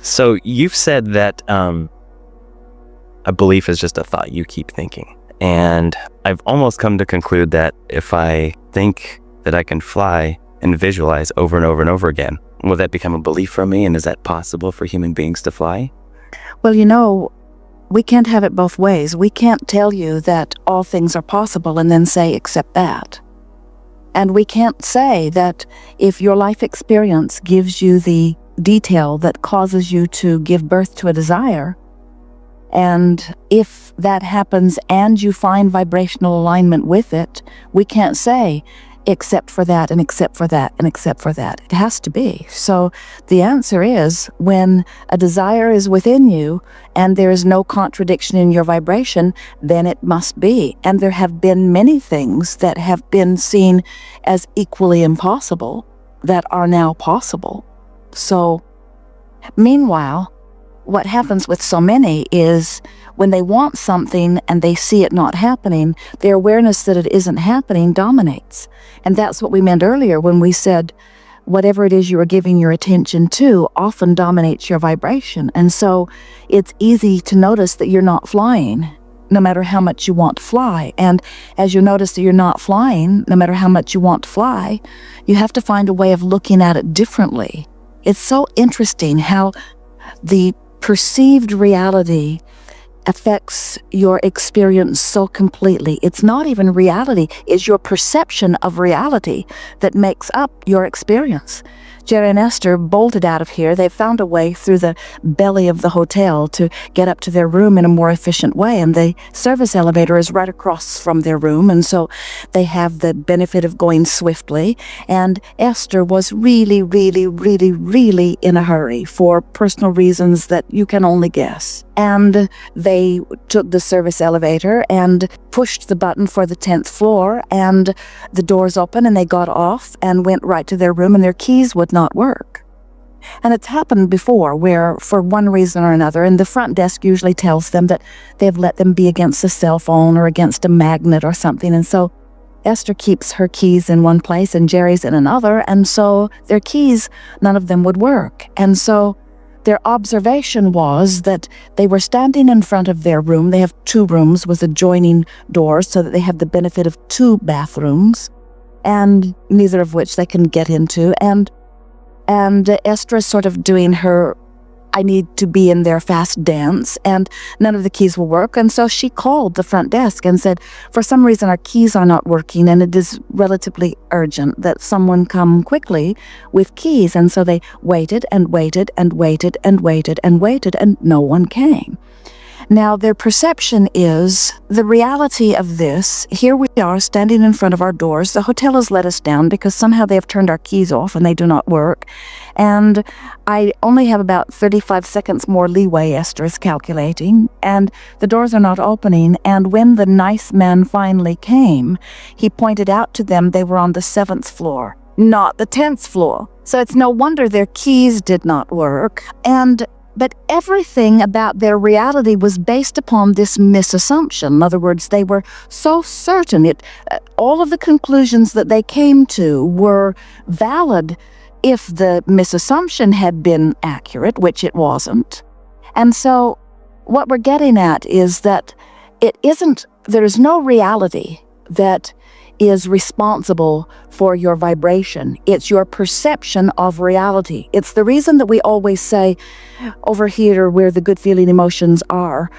So you've said that a belief is just a thought you keep thinking. And I've almost come to conclude that if I think that I can fly and visualize over and over and over again, will that become a belief for me? And is that possible for human beings to fly? Well, we can't have it both ways. We can't tell you that all things are possible and then say, except that. And we can't say that if your life experience gives you the detail that causes you to give birth to a desire, and if that happens and you find vibrational alignment with it, we can't say, except for that, and except for that, and except for that. It has to be. So the answer is, when a desire is within you and there is no contradiction in your vibration, then it must be. And there have been many things that have been seen as equally impossible that are now possible. So meanwhile, what happens with so many is when they want something and they see it not happening, their awareness that it isn't happening dominates. And that's what we meant earlier when we said whatever it is you are giving your attention to often dominates your vibration. And so it's easy to notice that you're not flying, no matter how much you want to fly. And as you notice that you're not flying, no matter how much you want to fly, you have to find a way of looking at it differently. It's so interesting how the perceived reality affects your experience so completely. It's not even reality, it's your perception of reality that makes up your experience. Jerry and Esther bolted out of here. They found a way through the belly of the hotel to get up to their room in a more efficient way, and the service elevator is right across from their room, and so they have the benefit of going swiftly. And Esther was really, really, really, really in a hurry for personal reasons that you can only guess. And they took the service elevator and pushed the button for the 10th floor, and the doors opened and they got off and went right to their room, and their keys would not work. And it's happened before where, for one reason or another, and the front desk usually tells them that they've let them be against a cell phone or against a magnet or something, and so Esther keeps her keys in one place and Jerry's in another, and so their keys, none of them would work. And so their observation was that they were standing in front of their room. They have two rooms with adjoining doors so that they have the benefit of two bathrooms, and neither of which they can get into. And Esther is sort of doing her I need to be in there fast dance, and none of the keys will work. And so she called the front desk and said, for some reason our keys are not working, and it is relatively urgent that someone come quickly with keys. And so they waited and waited and waited and waited and waited, and no one came. Now, their perception is the reality of this. Here we are standing in front of our doors. The hotel has let us down because somehow they have turned our keys off and they do not work. And I only have about 35 seconds more leeway, Esther is calculating, and the doors are not opening. And when the nice man finally came, he pointed out to them they were on the 7th floor, not the 10th floor. So it's no wonder their keys did not work. But everything about their reality was based upon this misassumption. In other words, they were so certain all of the conclusions that they came to were valid if the misassumption had been accurate, which it wasn't. And so what we're getting at is that there is no reality that is responsible for your vibration. It's your perception of reality. It's the reason that we always say, over here where the good feeling emotions are,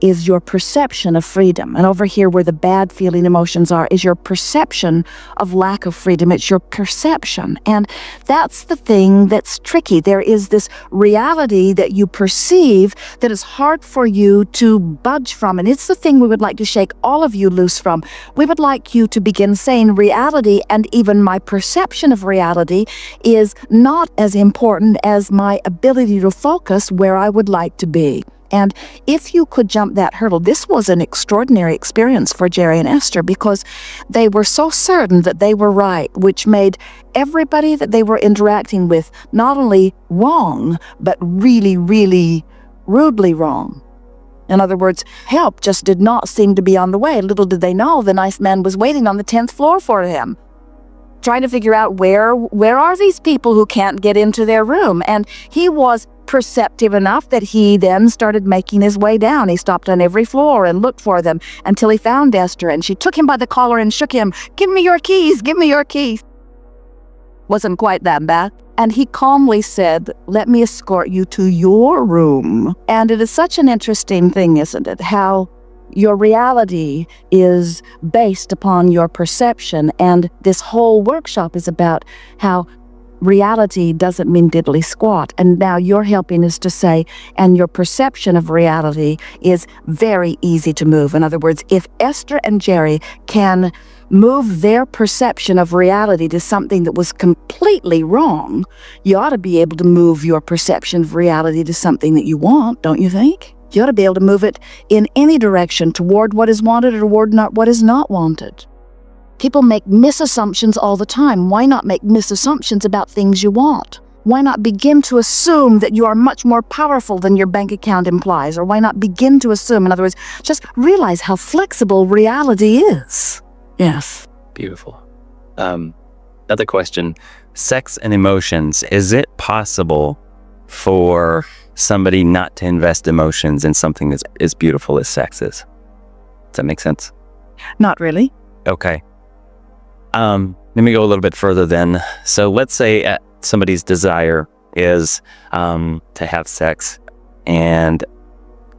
is your perception of freedom. And over here where the bad feeling emotions are, is your perception of lack of freedom. It's your perception. And that's the thing that's tricky. There is this reality that you perceive that is hard for you to budge from. And it's the thing we would like to shake all of you loose from. We would like you to begin saying reality, and even my perception of reality, is not as important as my ability to focus where I would like to be. And if you could jump that hurdle, this was an extraordinary experience for Jerry and Esther, because they were so certain that they were right, which made everybody that they were interacting with not only wrong, but really, really rudely wrong. In other words, help just did not seem to be on the way. Little did they know the nice man was waiting on the 10th floor for him, trying to figure out where are these people who can't get into their room. And he was perceptive enough that he then started making his way down. He stopped on every floor and looked for them until he found Esther, and she took him by the collar and shook him. "Give me your keys, give me your keys." Wasn't quite that bad. And he calmly said, "Let me escort you to your room." And it is such an interesting thing, isn't it? How your reality is based upon your perception. And this whole workshop is about how reality doesn't mean diddly squat. And now you're helping us to say, and your perception of reality is very easy to move. In other words, if Esther and Jerry can move their perception of reality to something that was completely wrong, you ought to be able to move your perception of reality to something that you want, don't you think? You ought to be able to move it in any direction toward what is wanted or toward what is not wanted. People make misassumptions all the time. Why not make misassumptions about things you want? Why not begin to assume that you are much more powerful than your bank account implies? Or why not begin to assume, in other words, just realize how flexible reality is. Yes. Beautiful. Another question. Sex and emotions. Is it possible for somebody not to invest emotions in something that's as beautiful as sex is? Does that make sense? Not really. Okay. Let me go a little bit further then. So let's say somebody's desire is to have sex and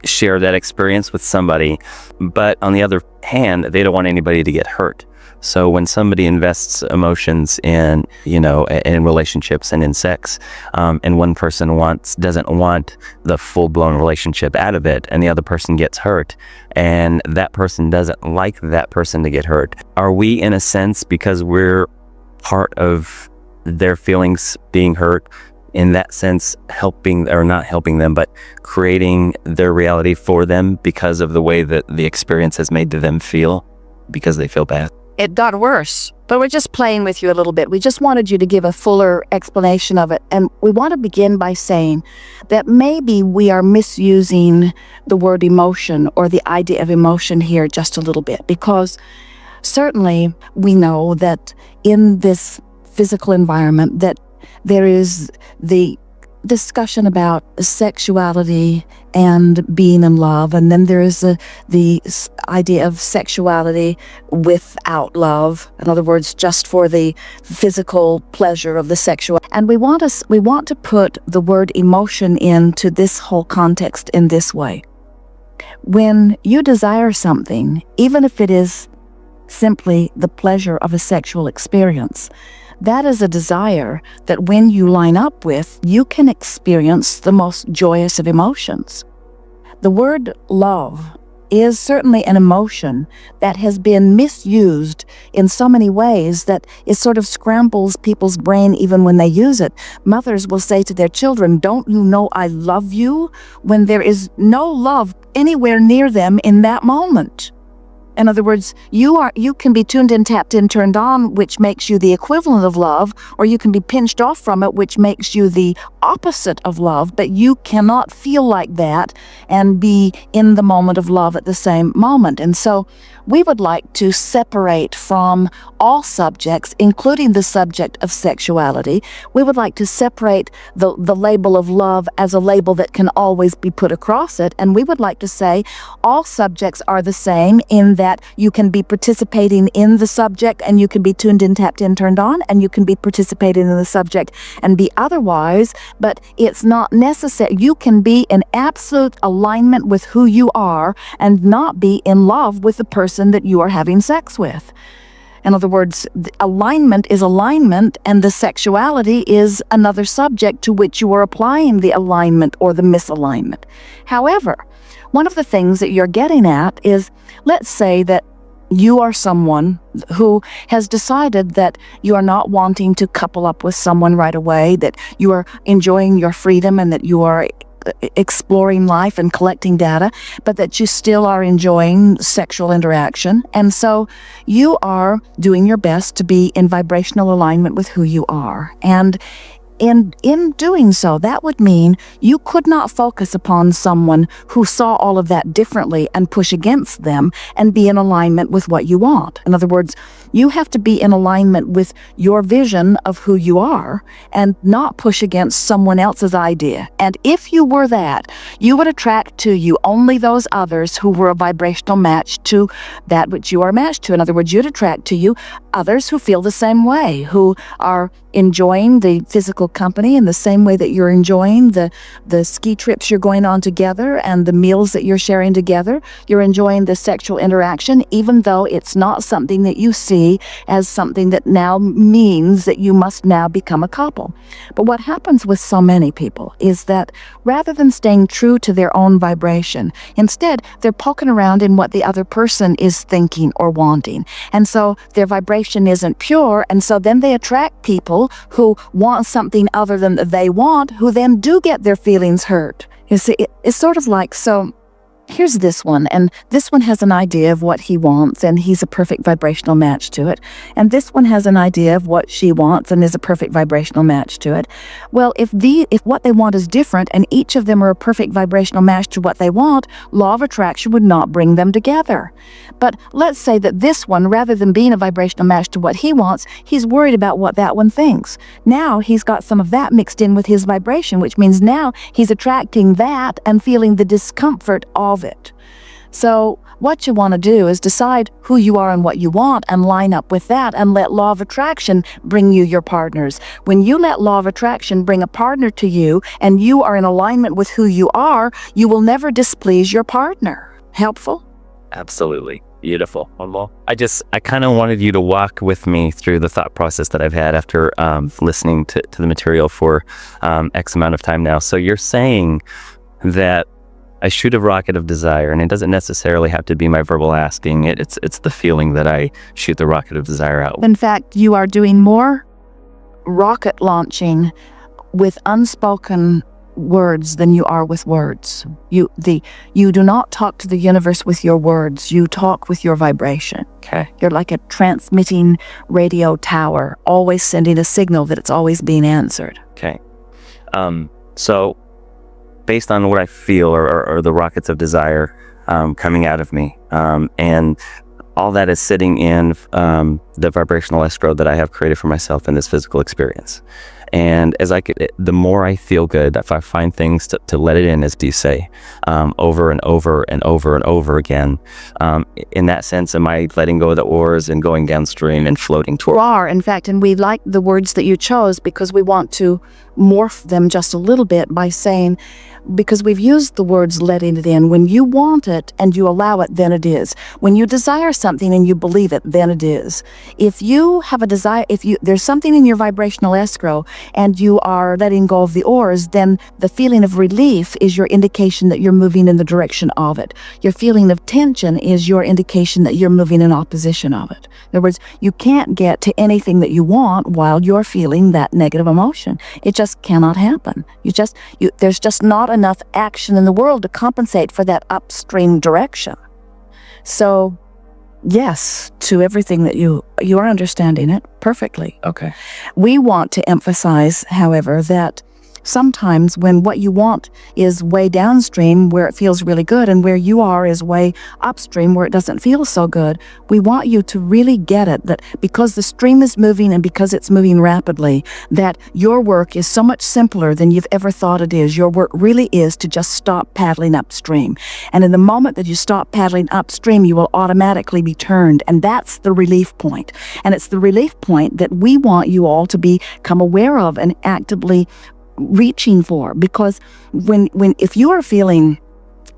share that experience with somebody, but on the other hand, they don't want anybody to get hurt. So when somebody invests emotions in, in relationships and in sex, and one person doesn't want the full-blown relationship out of it, and the other person gets hurt, and that person doesn't like that person to get hurt, are we, in a sense, because we're part of their feelings being hurt, in that sense, helping or not helping them, but creating their reality for them because of the way that the experience has made them feel, because they feel bad? It got worse, but we're just playing with you a little bit. We just wanted you to give a fuller explanation of it. And we want to begin by saying that maybe we are misusing the word emotion or the idea of emotion here just a little bit, because certainly we know that in this physical environment that there is the discussion about sexuality and being in love, and then there is the idea of sexuality without love. In other words, just for the physical pleasure of the sexual. And we want to put the word emotion into this whole context in this way. When you desire something, even if it is simply the pleasure of a sexual experience, that is a desire that when you line up with, you can experience the most joyous of emotions. The word love is certainly an emotion that has been misused in so many ways that it sort of scrambles people's brain even when they use it. Mothers will say to their children, "Don't you know I love you?" when there is no love anywhere near them in that moment. In other words, you can be tuned in, tapped in, turned on, which makes you the equivalent of love, or you can be pinched off from it, which makes you the opposite of love, but you cannot feel like that and be in the moment of love at the same moment. And so we would like to separate from all subjects, including the subject of sexuality. We would like to separate the label of love as a label that can always be put across it, and we would like to say all subjects are the same in that you can be participating in the subject and you can be tuned in, tapped in, turned on, and you can be participating in the subject and be otherwise, but it's not necessary. You can be in absolute alignment with who you are and not be in love with the person that you are having sex with. In other words, the alignment is alignment, and the sexuality is another subject to which you are applying the alignment or the misalignment. However, one of the things that you're getting at is, let's say that you are someone who has decided that you are not wanting to couple up with someone right away, that you are enjoying your freedom and that you are exploring life and collecting data, but that you still are enjoying sexual interaction. And so you are doing your best to be in vibrational alignment with who you are. And in doing so, that would mean you could not focus upon someone who saw all of that differently and push against them and be in alignment with what you want. In other words, You have to be in alignment with your vision of who you are and not push against someone else's idea. And if you were that, you would attract to you only those others who were a vibrational match to that which you are matched to. In other words, you'd attract to you others who feel the same way, who are enjoying the physical company in the same way that you're enjoying the ski trips you're going on together and the meals that you're sharing together. You're enjoying the sexual interaction, even though it's not something that you see as something that now means that you must now become a couple. But what happens with so many people is that rather than staying true to their own vibration, instead they're poking around in what the other person is thinking or wanting. And so their vibration isn't pure, and so then they attract people who want something other than they want, who then do get their feelings hurt. You see, it's sort of like, so here's this one, and this one has an idea of what he wants, and he's a perfect vibrational match to it. And this one has an idea of what she wants, and is a perfect vibrational match to it. Well, if what they want is different, and each of them are a perfect vibrational match to what they want, law of attraction would not bring them together. But let's say that this one, rather than being a vibrational match to what he wants, he's worried about what that one thinks. Now he's got some of that mixed in with his vibration, which means now he's attracting that and feeling the discomfort of it. So what you want to do is decide who you are and what you want and line up with that, and let law of attraction bring you your partners. When you let law of attraction bring a partner to you and you are in alignment with who you are, you will never displease your partner. Helpful? Absolutely. Beautiful. I kind of wanted you to walk with me through the thought process that I've had after listening to the material for X amount of time now. So you're saying that I shoot a rocket of desire, and it doesn't necessarily have to be my verbal asking. It's the feeling that I shoot the rocket of desire out. In fact, you are doing more rocket launching with unspoken words than you are with words. You do not talk to the universe with your words. You talk with your vibration. Okay. You're like a transmitting radio tower, always sending a signal that it's always being answered. Okay. So based on what I feel or the rockets of desire coming out of me, and all that is sitting in the vibrational escrow that I have created for myself in this physical experience. And as the more I feel good, if I find things to let it in, as you say, over and over and over and over again, in that sense, am I letting go of the oars and going downstream and floating toward? You are, in fact, and we like the words that you chose because we want to morph them just a little bit by saying, because we've used the words letting it in. When you want it and you allow it, then it is. When you desire something and you believe it, then it is. If you have a desire, there's something in your vibrational escrow and you are letting go of the oars, then the feeling of relief is your indication that you're moving in the direction of it. Your feeling of tension is your indication that you're moving in opposition of it. In other words, you can't get to anything that you want while you're feeling that negative emotion. It just cannot happen. There's just not enough action in the world to compensate for that upstream direction. So, yes, to everything that you are understanding it perfectly. Okay. We want to emphasize, however, that sometimes when what you want is way downstream where it feels really good and where you are is way upstream where it doesn't feel so good, we want you to really get it, that because the stream is moving and because it's moving rapidly, that your work is so much simpler than you've ever thought it is. Your work really is to just stop paddling upstream. And in the moment that you stop paddling upstream, you will automatically be turned. And that's the relief point. And it's the relief point that we want you all to become aware of and actively reaching for, because if you are feeling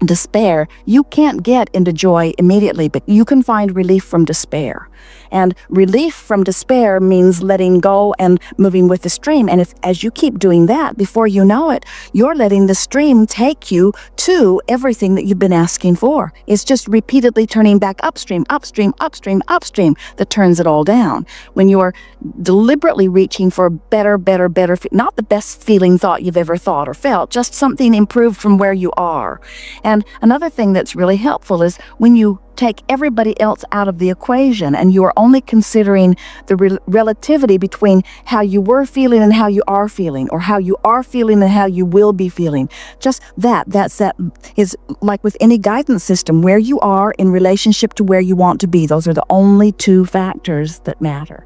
despair, you can't get into joy immediately, but you can find relief from despair. And relief from despair means letting go and moving with the stream. And as you keep doing that, before you know it, you're letting the stream take you to everything that you've been asking for. It's just repeatedly turning back upstream, upstream, upstream, upstream that turns it all down. When you're deliberately reaching for better, not the best feeling thought you've ever thought or felt, just something improved from where you are. And another thing that's really helpful is when you take everybody else out of the equation and you are only considering the relativity between how you were feeling and how you are feeling, or how you are feeling and how you will be feeling. Just that is like with any guidance system, where you are in relationship to where you want to be. Those are the only two factors that matter.